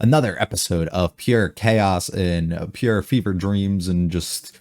another episode of pure chaos and pure fever dreams and just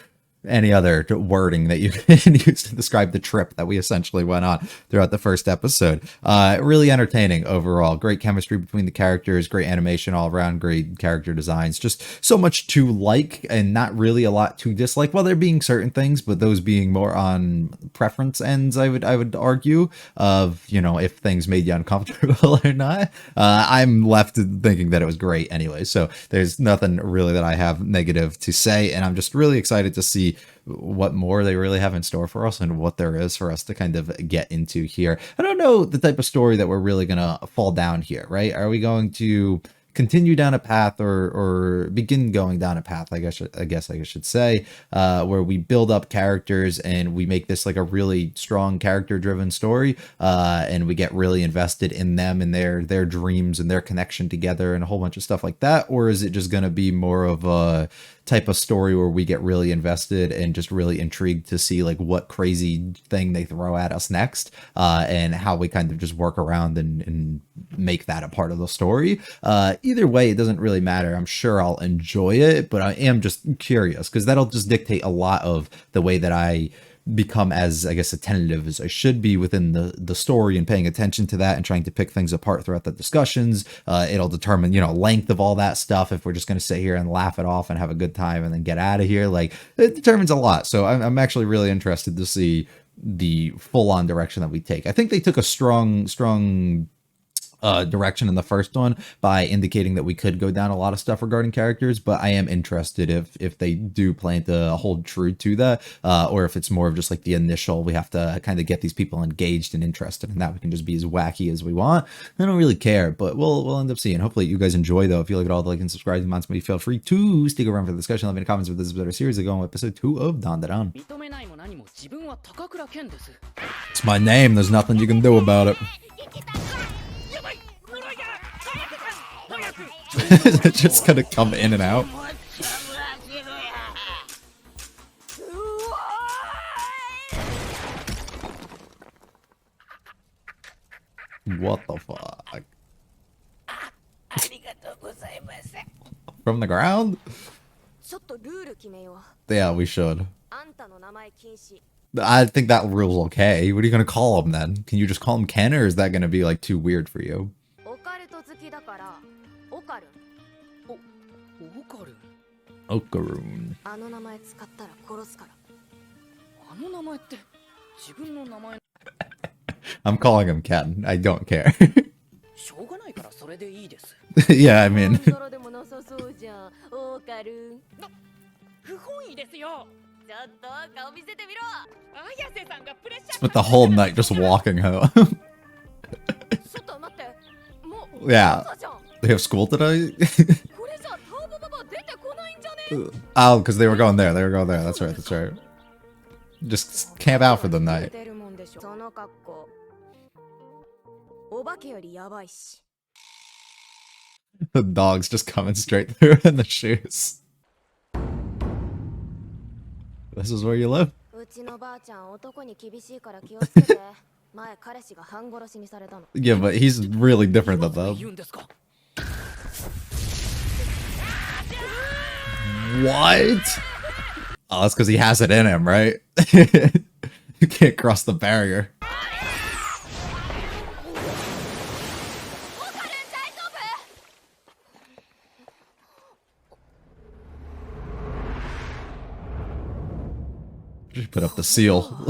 any other wording that you can use to describe the trip that we essentially went on throughout the first episode. Really entertaining overall. Great chemistry between the characters, great animation all around, great character designs. Just so much to like and not really a lot to dislike. Well, there being certain things, but those being more on preference ends, I would argue, of, you know, if things made you uncomfortable or not. I'm left thinking that it was great anyway, so there's nothing really that I have negative to say, and I'm just really excited to see what more they really have in store for us and what there is for us to kind of get into here. I don't know the type of story that we're really gonna fall down here, right? Are we going to continue down a path or begin going down a path, I guess I should say, where we build up characters and we make this like a really strong character driven story, and we get really invested in them and their dreams and their connection together and a whole bunch of stuff like that? Or is it just going to be more of a type of story where we get really invested and just really intrigued to see like what crazy thing they throw at us next, and how we kind of just work around and make that a part of the story? Either way, it doesn't really matter. I'm sure I'll enjoy it, but I am just curious because that'll just dictate a lot of the way that I become as, I guess, attentive as I should be within the story and paying attention to that and trying to pick things apart throughout the discussions. It'll determine, you know, length of all that stuff. If we're just going to sit here and laugh it off and have a good time and then get out of here, like, it determines a lot. So I'm actually really interested to see the full-on direction that we take. I think they took a strong direction in the first one by indicating that we could go down a lot of stuff regarding characters, but I am interested if they do plan to hold true to that, or if it's more of just like the initial, we have to kind of get these people engaged and interested, and that we can just be as wacky as we want. I don't really care, but we'll end up seeing. Hopefully you guys enjoy, though. If you like it all, like and subscribe to Monster, feel free to stick around for the discussion. Let me know in the comments if this is a better series to go on episode 2 of Dandadan. It's my name, there's nothing you can do about it. It's just gonna come in and out. What the fuck? From the ground? Yeah, we should. I think that rule's okay. What are you gonna call him then? Can you just call him Ken, or is that gonna be like too weird for you? Okaroon. I'm calling him Ken. I don't care. Yeah, I mean. Spent the whole night just walking home. Yeah. They have school today? Oh, because they were going there. That's right. Just camp out for the night. The dog's just coming straight through in the shoes. This is where you live? Yeah, but he's really different than them. What? Oh, that's because he has it in him, right? You can't cross the barrier. Just put up the seal.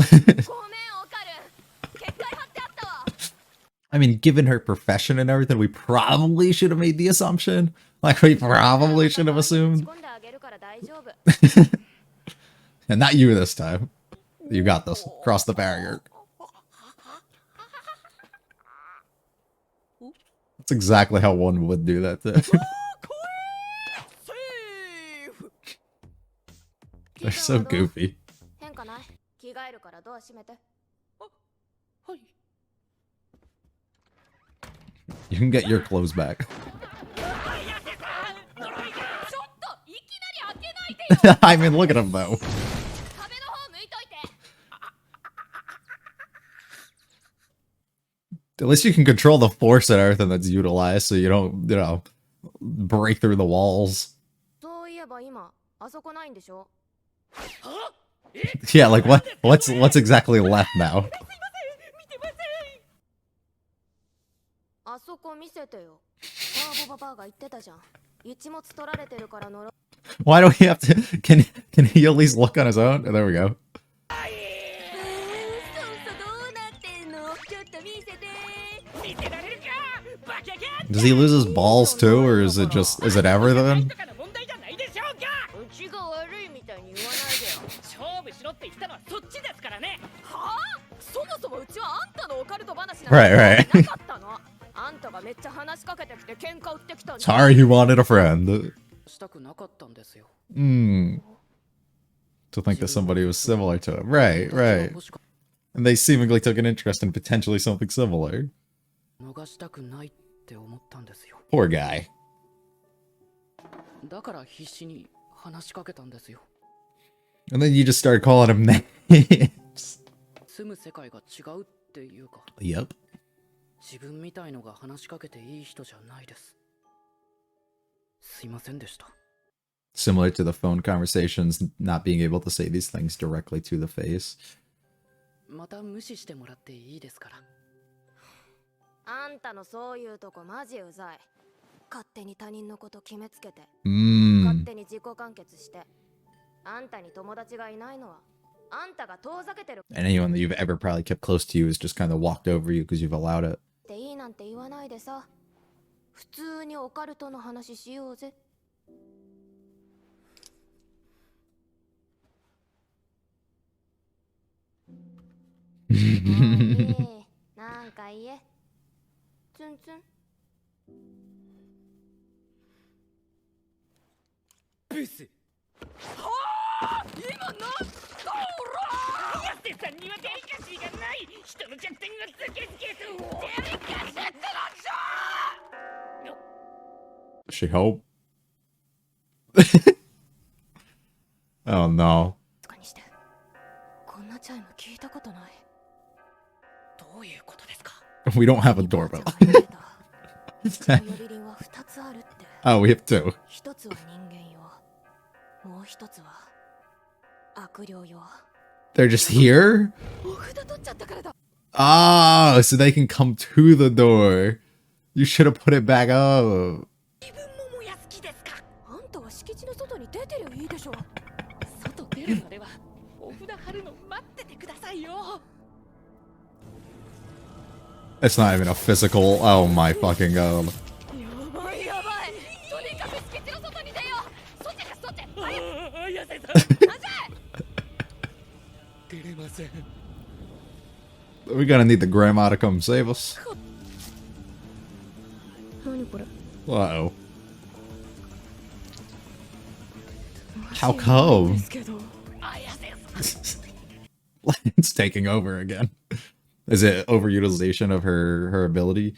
I mean, given her profession and everything, we probably should have made the assumption. Like, we probably should have assumed. And not you this time. You got this. Cross the barrier. That's exactly how one would do that, too. They're so goofy. You can get your clothes back. I mean, look at him, though. At least you can control the force and everything that's utilized, so you don't, you know, break through the walls. Yeah, like what's exactly left now? Why do we have to? Can he at least look on his own? Oh, there we go. Does he lose his balls too, or is it everything? Right. Sorry, he wanted a friend. To think that somebody was similar to him. Right. And they seemingly took an interest in potentially something similar. Poor guy. And then you just started calling him names. Yep. Similar to the phone conversations, not being able to say these things directly to the face. And anyone that you've ever probably kept close to you has just kind of walked over you because you've allowed it. She hope. Oh no. We don't have a doorbell. Oh, we have two. They're just here? Oh, so they can come to the door. You should have put it back up. It's not even a physical. Oh my fucking god. We're gonna need the grandma to come save us. Uh-oh. How come? It's taking over again. Is it overutilization of her ability?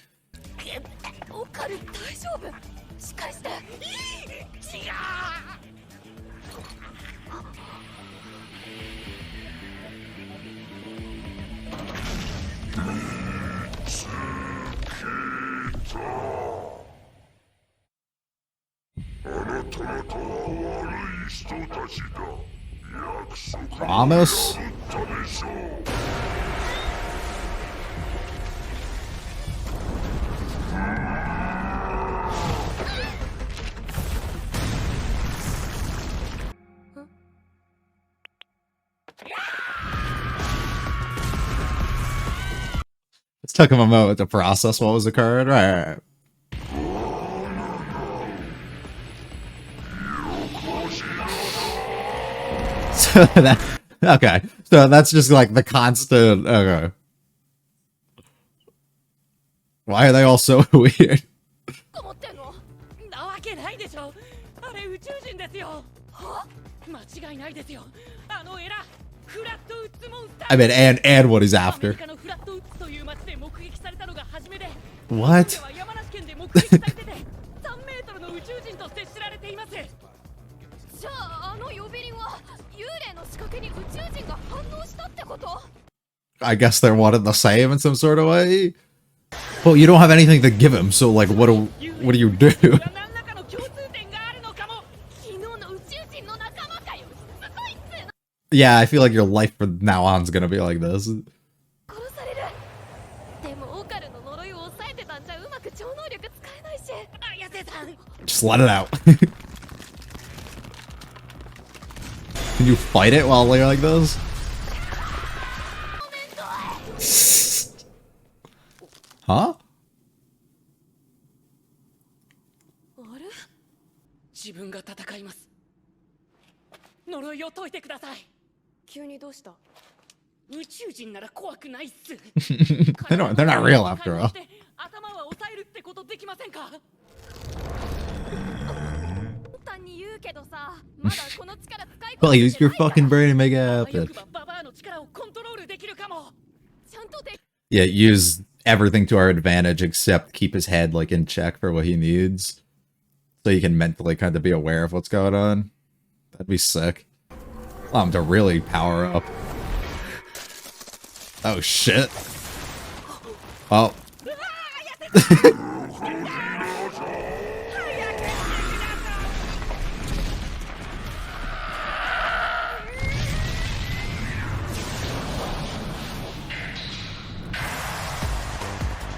Promise? It took him a moment to process what was occurring. Right. So that, okay. So that's just like the constant. Okay. Why are they all so weird? I mean, and what he's after. What? I guess they're one and the same in some sort of way. Well, you don't have anything to give him, so like, what do you do? Yeah, I feel like your life from now on is gonna be like this. Just let it out. Can you fight it while you're like this? Huh? They're not real after all. Well, use your fucking brain and make it happen. Yeah, use everything to our advantage except keep his head like in check for what he needs. So you can mentally kind of be aware of what's going on. That'd be sick. Allow him to really power up. Oh shit. Oh.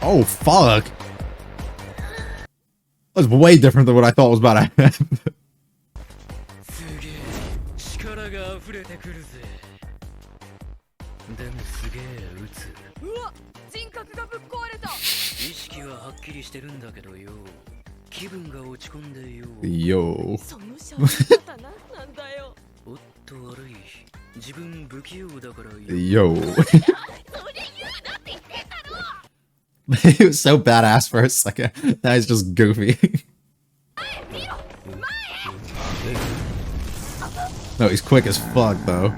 Oh fuck. That was way different than what I thought was about to happen. Yo. Yo. He was so badass for a second. Now he's just goofy. No, he's quick as fuck though.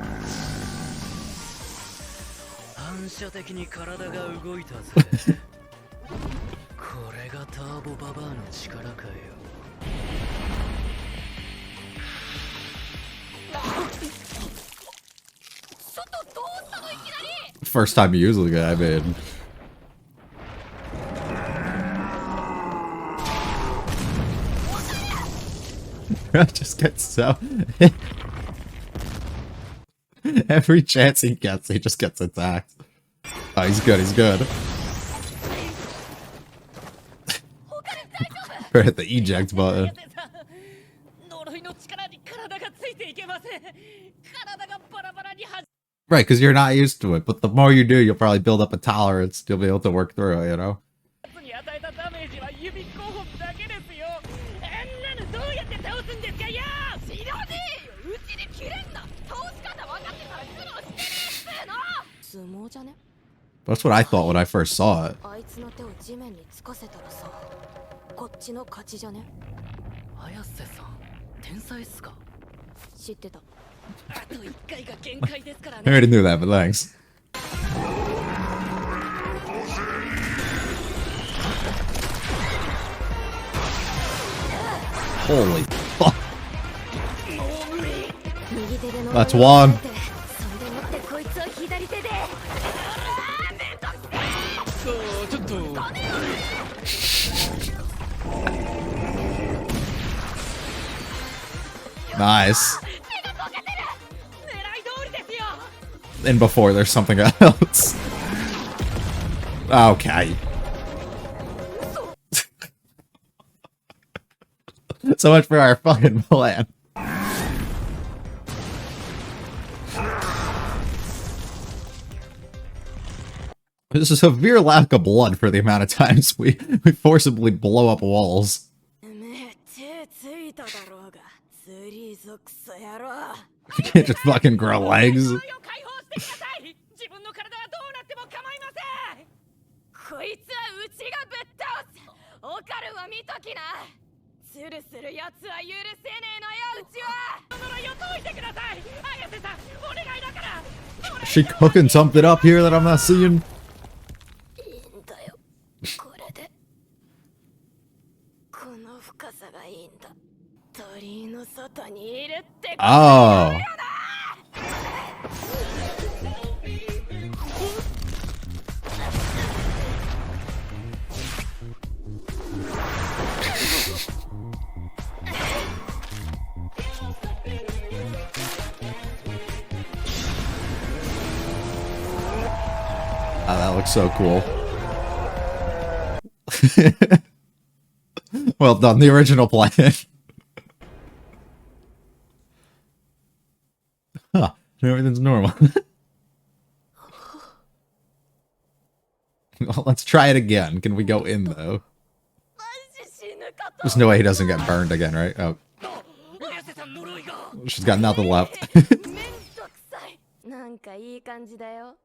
First time you use the guy, man. Just gets so every chance he gets, he just gets attacked. Oh, he's good, he's good. Or hit the eject button. Right, because you're not used to it, but the more you do, you'll probably build up a tolerance. You'll be able to work through it, you know? That's what I thought when I first saw it. I already knew that, but thanks. Holy fuck. That's one. Nice. And before there's something else. Okay. So much for our fucking plan. There's a severe lack of blood for the amount of times we forcibly blow up walls. You can't just fucking grow legs. Is she cooking something up here that I'm not seeing? Oh. that looks so cool. Well done, the original plan. Huh, everything's normal. Well, let's try it again. Can we go in, though? There's no way he doesn't get burned again, right? Oh. She's got nothing left. なんかいい感じだよ。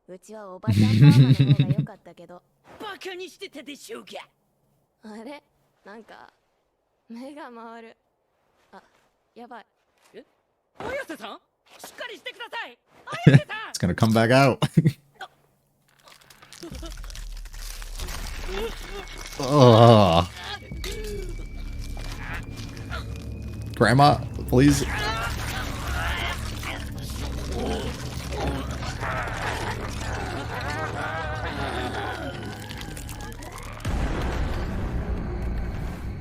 うちはおばちゃんパーマの方が良かったけど。バカにしてたでしょうか。あれ、なんか目が回る。あ、やばい。え、綾瀬さん、しっかりしてください。綾瀬さん。It's gonna come back out. Ugh. Grandma, please.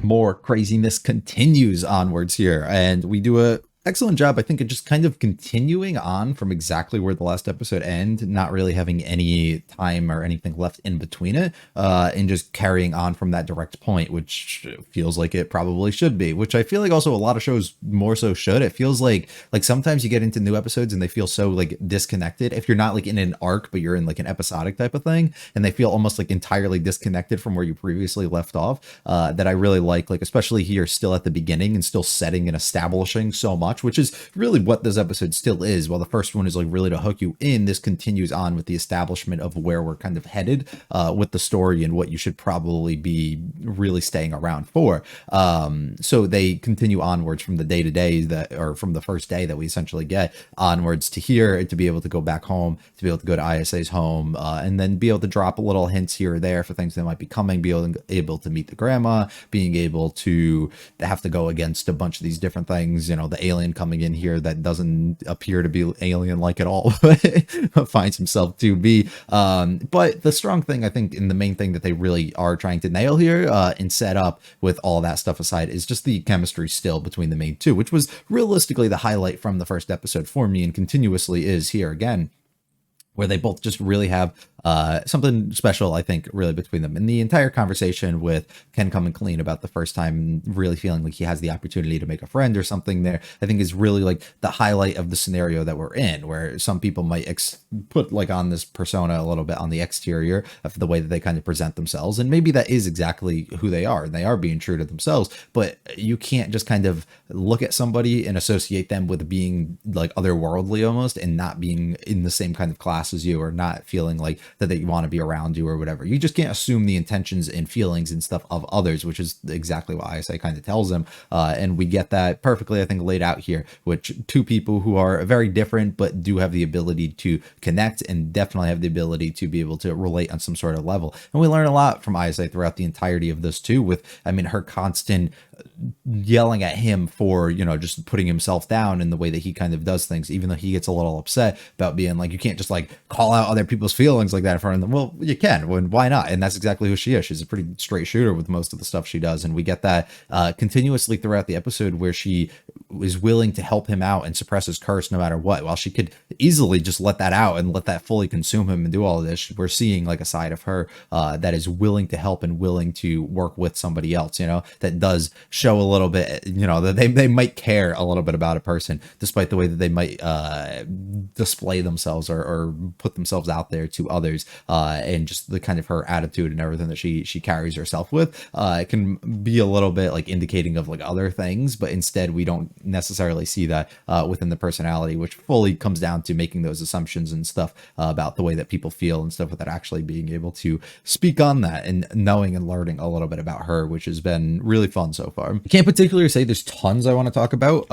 More craziness continues onwards here, and we do a excellent job, I think, of just kind of continuing on from exactly where the last episode ended, not really having any time or anything left in between it, and just carrying on from that direct point, which feels like it probably should be, which I feel like also a lot of shows more so should. It feels like sometimes you get into new episodes and they feel so like disconnected. If you're not like in an arc, but you're in like an episodic type of thing, and they feel almost like entirely disconnected from where you previously left off, that I really like especially here still at the beginning and still setting and establishing so much, which is really what this episode still is. While the first one is like really to hook you in, this continues on with the establishment of where we're kind of headed with the story and what you should probably be really staying around for. So they continue onwards from the day-to-day that, or from the first day that we essentially get onwards to here, to be able to go back home, to be able to go to ISA's home, and then be able to drop little hints here or there for things that might be coming, be able to meet the grandma, being able to have to go against a bunch of these different things, you know, the alien coming in here that doesn't appear to be alien like at all, but finds himself to be. But the strong thing, I think, and the main thing that they really are trying to nail here and set up with all that stuff aside is just the chemistry still between the main two, which was realistically the highlight from the first episode for me and continuously is here again, where they both just really have something special, I think, really between them. And the entire conversation with Ken coming clean about the first time, really feeling like he has the opportunity to make a friend or something there, I think is really like the highlight of the scenario that we're in, where some people might put like on this persona a little bit on the exterior of the way that they kind of present themselves. And maybe that is exactly who they are, and they are being true to themselves, but you can't just kind of look at somebody and associate them with being like otherworldly almost and not being in the same kind of class as you, or not feeling like that they want to be around you or whatever. You just can't assume the intentions and feelings and stuff of others, which is exactly what ISA kind of tells them. And we get that perfectly, I think, laid out here, which two people who are very different, but do have the ability to connect and definitely have the ability to be able to relate on some sort of level. And we learn a lot from ISA throughout the entirety of this too, with, I mean, her constant yelling at him for, you know, just putting himself down in the way that he kind of does things, even though he gets a little upset about being like, you can't just like call out other people's feelings like that in front of them. Well, you can. Why not? And that's exactly who she is. She's a pretty straight shooter with most of the stuff she does. And we get that continuously throughout the episode, where she is willing to help him out and suppress his curse no matter what. While she could easily just let that out and let that fully consume him and do all of this, we're seeing like a side of her that is willing to help and willing to work with somebody else, you know, that does show a little bit, you know, that they might care a little bit about a person, despite the way that they might display themselves or put themselves out there to others, and just the kind of her attitude and everything that she carries herself with. It can be a little bit like indicating of like other things, but instead we don't necessarily see that within the personality, which fully comes down to making those assumptions and stuff about the way that people feel and stuff, without actually being able to speak on that and knowing and learning a little bit about her, which has been really fun so far. I can't particularly say there's tons I want to talk about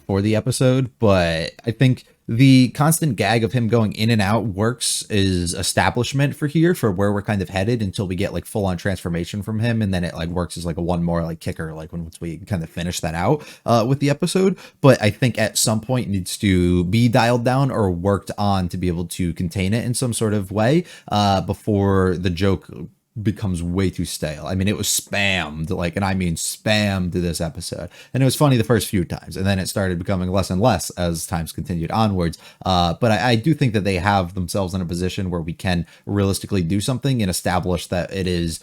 for the episode, but I think the constant gag of him going in and out works as establishment for here, for where we're kind of headed, until we get like full on transformation from him, and then it like works as like a one more like kicker, like once we kind of finish that out with the episode. But I think at some point needs to be dialed down or worked on to be able to contain it in some sort of way before the joke becomes way too stale. I mean, it was spammed, like, and I mean spammed this episode. And it was funny the first few times, and then it started becoming less and less as times continued onwards. But I do think that they have themselves in a position where we can realistically do something and establish that it is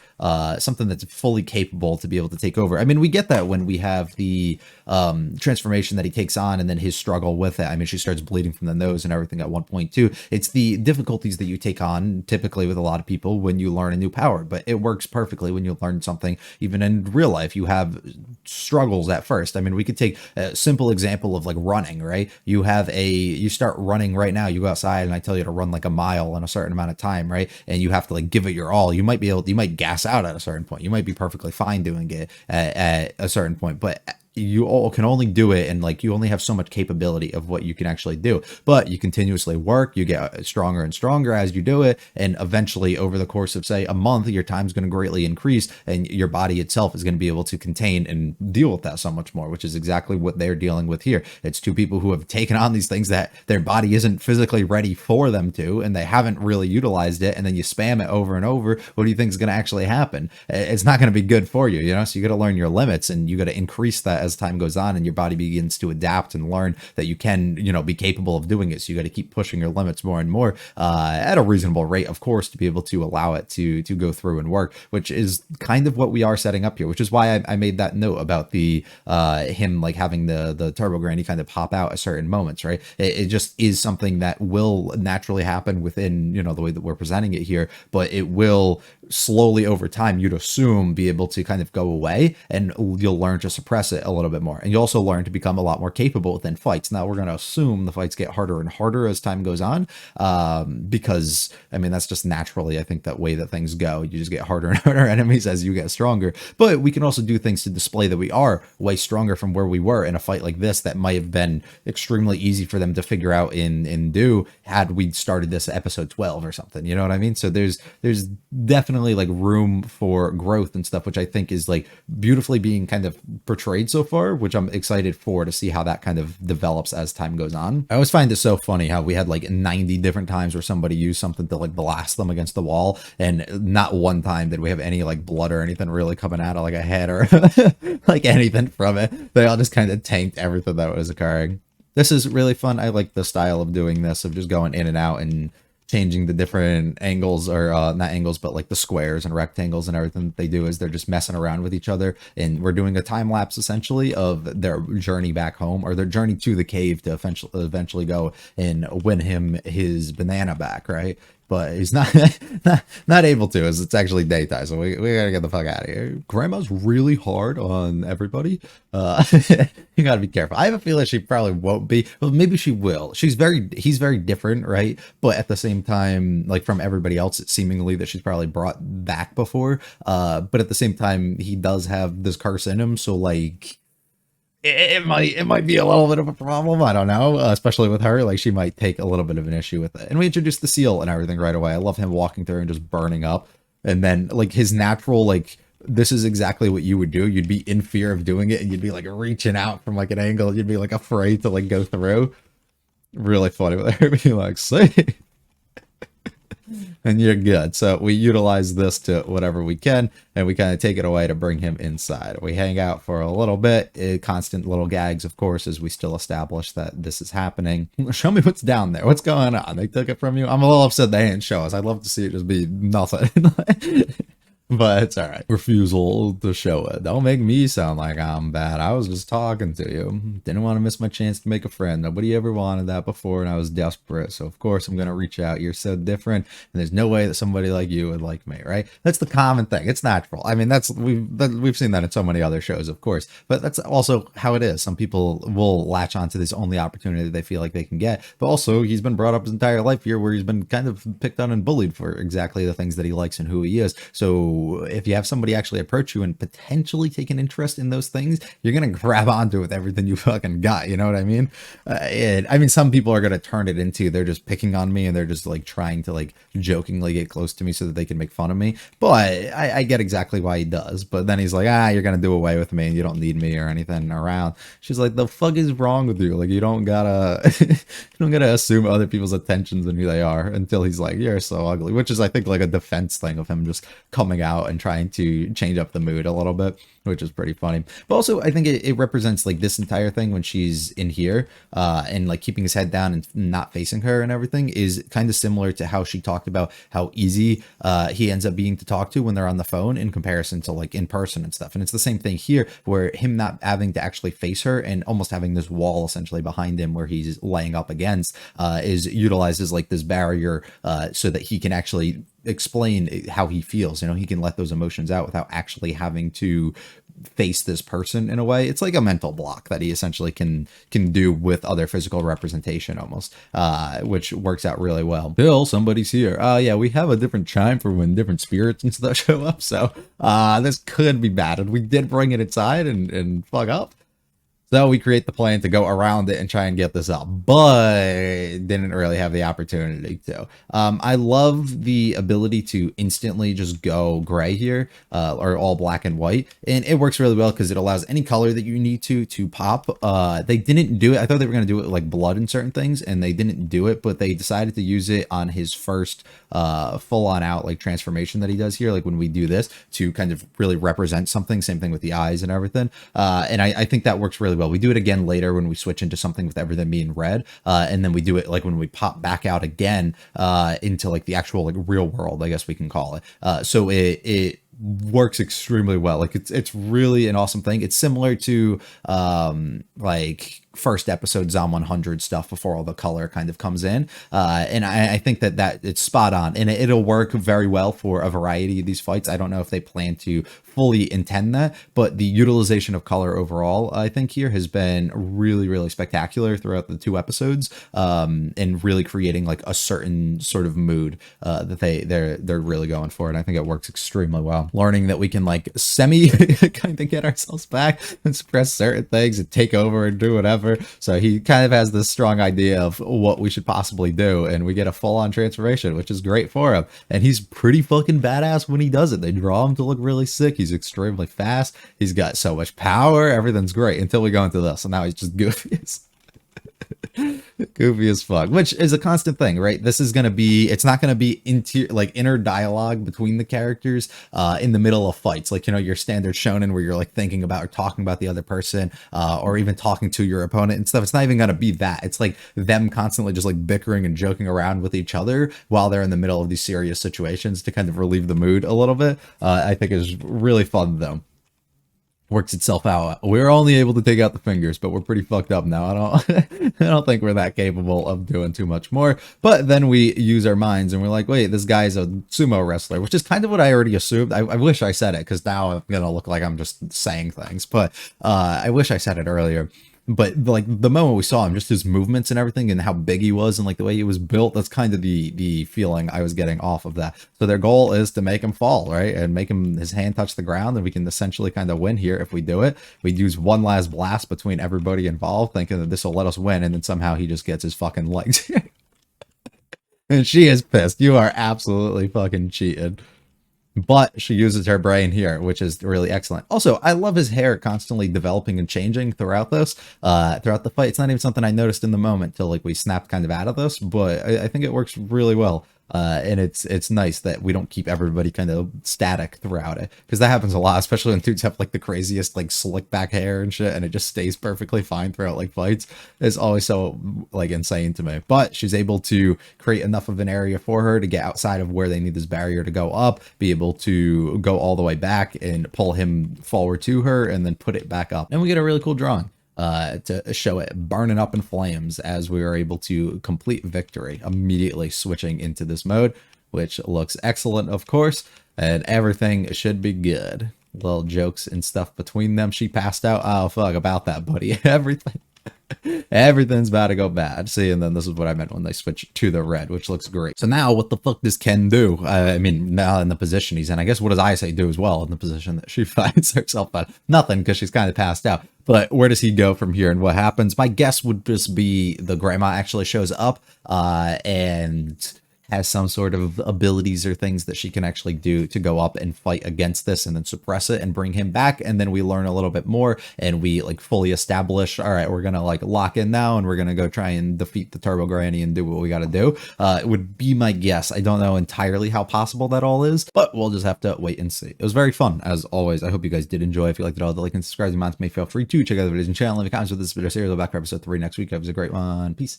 something that's fully capable to be able to take over. I mean, we get that when we have the transformation that he takes on and then his struggle with it. I mean, she starts bleeding from the nose and everything at one point too. It's the difficulties that you take on typically with a lot of people when you learn a new power, but it works perfectly when you learn something. Even in real life, you have struggles at first. I mean, we could take a simple example of like running, right? You start running right now, you go outside and I tell you to run like a mile in a certain amount of time, right? And you have to like give it your all. You might gas out at a certain point. You might be perfectly fine doing it at a certain point, but you all can only do it, and like you only have so much capability of what you can actually do. But you continuously work, you get stronger and stronger as you do it, and eventually over the course of say a month, your time's going to greatly increase and your body itself is going to be able to contain and deal with that so much more, which is exactly what they're dealing with here. It's two people who have taken on these things that their body isn't physically ready for them to, and they haven't really utilized it, and then you spam it over and over. What do you think is going to actually happen? It's not going to be good for you, you know? So you got to learn your limits, and you got to increase that as time goes on, and your body begins to adapt and learn that you can, you know, be capable of doing it. So you got to keep pushing your limits more and more at a reasonable rate, of course, to be able to allow it to go through and work, which is kind of what we are setting up here, which is why I made that note about the him like having the Turbo Granny kind of pop out at certain moments, right? It just is something that will naturally happen within, you know, the way that we're presenting it here, but it will slowly over time, you'd assume, be able to kind of go away, and you'll learn to suppress it a little bit more, and you also learn to become a lot more capable within fights. Now we're going to assume the fights get harder and harder as time goes on, because I mean that's just naturally, I think, that way that things go. You just get harder and harder enemies as you get stronger, but we can also do things to display that we are way stronger from where we were in a fight like this that might have been extremely easy for them to figure out and do had we started this at episode 12 or something, you know what I mean? So there's definitely like room for growth and stuff, which I think is like beautifully being kind of portrayed so far, which I'm excited for to see how that kind of develops as time goes on. I always find it so funny how we had like 90 different times where somebody used something to like blast them against the wall, and not one time did we have any like blood or anything really coming out of like a head or like anything from it. They all just kind of tanked everything that was occurring. This is really fun. I like the style of doing this, of just going in and out and changing the different angles, or not angles, but like the squares and rectangles and everything that they do is they're just messing around with each other. And we're doing a time lapse essentially of their journey back home, or their journey to the cave to eventually go and win him his banana back, right? But he's not not able to, as it's actually daytime, so we gotta get the fuck out of here. Grandma's really hard on everybody. You gotta be careful. I have a feeling she probably won't be. Well, maybe she will. He's very different, right? But at the same time, like from everybody else, it's seemingly that she's probably brought back before. But at the same time, he does have this curse in him, so like it might be a little bit of a problem. I don't know, especially with her. Like she might take a little bit of an issue with it. And we introduced the seal and everything right away. I love him walking through and just burning up, and then like his natural like. This is exactly what you would do. You'd be in fear of doing it, and you'd be like reaching out from like an angle. You'd be like afraid to like go through. Really funny with her being like, "See," and you're good. So we utilize this to whatever we can, and we kind of take it away to bring him inside. We hang out for a little bit, constant little gags, of course, as we still establish that this is happening. Show me what's down there. What's going on? They took it from you? I'm a little upset they didn't show us. I'd love to see it just be nothing. But it's all right. Refusal to show it. Don't make me sound like I'm bad. I was just talking to you. Didn't want to miss my chance to make a friend. Nobody ever wanted that before, and I was desperate. So of course I'm gonna reach out. You're so different, and there's no way that somebody like you would like me, right? That's the common thing. It's natural. I mean, we've seen that in so many other shows, of course. But that's also how it is. Some people will latch onto this only opportunity they feel like they can get. But also, he's been brought up his entire life here, where he's been kind of picked on and bullied for exactly the things that he likes and who he is. So if you have somebody actually approach you and potentially take an interest in those things, you're gonna grab onto it with everything you fucking got. You know what I mean? I mean, some people are gonna turn it into they're just picking on me and they're just like trying to like jokingly get close to me so that they can make fun of me. But I get exactly why he does. But then he's like, you're gonna do away with me and you don't need me or anything around. She's like, the fuck is wrong with you? Like, you don't gotta you don't gotta assume other people's attentions and who they are, until he's like, you're so ugly, which is I think like a defense thing of him just coming out and trying to change up the mood a little bit, which is pretty funny. But also, I think it represents like this entire thing when she's in here and like keeping his head down and not facing her and everything is kind of similar to how she talked about how easy he ends up being to talk to when they're on the phone in comparison to like in person and stuff. And it's the same thing here where him not having to actually face her and almost having this wall essentially behind him where he's laying up against is utilized as like this barrier so that he can actually explain how he feels. You know, he can let those emotions out without actually having to face this person in a way. It's like a mental block that he essentially can do with other physical representation almost, which works out really well. Bill, somebody's here. Yeah, we have a different chime for when different spirits and stuff show up, so this could be bad, and we did bring it inside and fuck up. So we create the plan to go around it and try and get this up, but didn't really have the opportunity to. I love the ability to instantly just go gray here, or all black and white, and it works really well because it allows any color that you need to pop. They didn't do it. I thought they were going to do it like blood in certain things, and they didn't do it, but they decided to use it on his first full on out like transformation that he does here, like when we do this to kind of really represent something. Same thing with the eyes and everything, and I think that works really well. We do it again later when we switch into something with everything being red, and then we do it like when we pop back out again into like the actual like real world, I guess we can call it. So it works extremely well. Like it's really an awesome thing. It's similar to like first episode Zom 100 stuff before all the color kind of comes in, and I think that it's spot on, and it'll work very well for a variety of these fights. I don't know if they plan to fully intend that, but the utilization of color overall, I think here has been really spectacular throughout the 2 episodes, and really creating like a certain sort of mood that they're really going for, and I think it works extremely well. Learning that we can like semi kind of get ourselves back and suppress certain things and take over and do whatever. So he kind of has this strong idea of what we should possibly do, and we get a full-on transformation, which is great for him. And he's pretty fucking badass when he does it. They draw him to look really sick. He's extremely fast. He's got so much power. Everything's great until we go into this, and now he's just goofy goofy as fuck, which is a constant thing, right? This is going to be, it's not going to be inner dialogue between the characters in the middle of fights, like, you know, your standard shonen where you're like thinking about or talking about the other person, or even talking to your opponent and stuff. It's not even going to be that. It's like them constantly just like bickering and joking around with each other while they're in the middle of these serious situations to kind of relieve the mood a little bit. I think is really fun though. Works itself out. We're only able to take out the fingers, but we're pretty fucked up now. I don't think we're that capable of doing too much more. But then we use our minds and we're like, wait, this guy's a sumo wrestler, which is kind of what I already assumed. I wish I said it, because now I'm gonna look like I'm just saying things, but I wish I said it earlier. But like the moment we saw him, just his movements and everything and how big he was and like the way he was built, that's kind of the feeling I was getting off of that. So their goal is to make him fall, right? And make him, his hand touch the ground, and we can essentially kind of win here if we do it. We use one last blast between everybody involved, thinking that this will let us win, and then somehow he just gets his fucking legs. And she is pissed. You are absolutely fucking cheated. But she uses her brain here, which is really excellent. Also, I love his hair constantly developing and changing throughout this, throughout the fight. It's not even something I noticed in the moment till like we snapped kind of out of this, but I think it works really well. And it's nice that we don't keep everybody kind of static throughout it, because that happens a lot, especially when dudes have like the craziest like slick back hair and shit, and it just stays perfectly fine throughout like fights. It's always so like insane to me. But she's able to create enough of an area for her to get outside of where they need this barrier to go up, be able to go all the way back and pull him forward to her, and then put it back up, and we get a really cool drawing to show it burning up in flames as we are able to complete victory, immediately switching into this mode, which looks excellent, of course, and everything should be good. Little jokes and stuff between them. She passed out. Oh, fuck about that, buddy. Everything's about to go bad. See, and then this is what I meant when they switch to the red, which looks great. So now what the fuck does Ken do? I mean, now in the position he's in, I guess what does Aisei do as well in the position that she finds herself in? Nothing, because she's kind of passed out. But where does he go from here and what happens? My guess would just be the grandma actually shows up and has some sort of abilities or things that she can actually do to go up and fight against this and then suppress it and bring him back. And then we learn a little bit more and we like fully establish, all right, we're going to like lock in now and we're going to go try and defeat the Turbo Granny and do what we got to do. It would be my guess. I don't know entirely how possible that all is, but we'll just have to wait and see. It was very fun as always. I hope you guys did enjoy. If you liked it all, the like and subscribe to me, feel free to check out the videos and channel. Leave comments with this video series. I'll be back for episode 3 next week. Have a great one. Peace.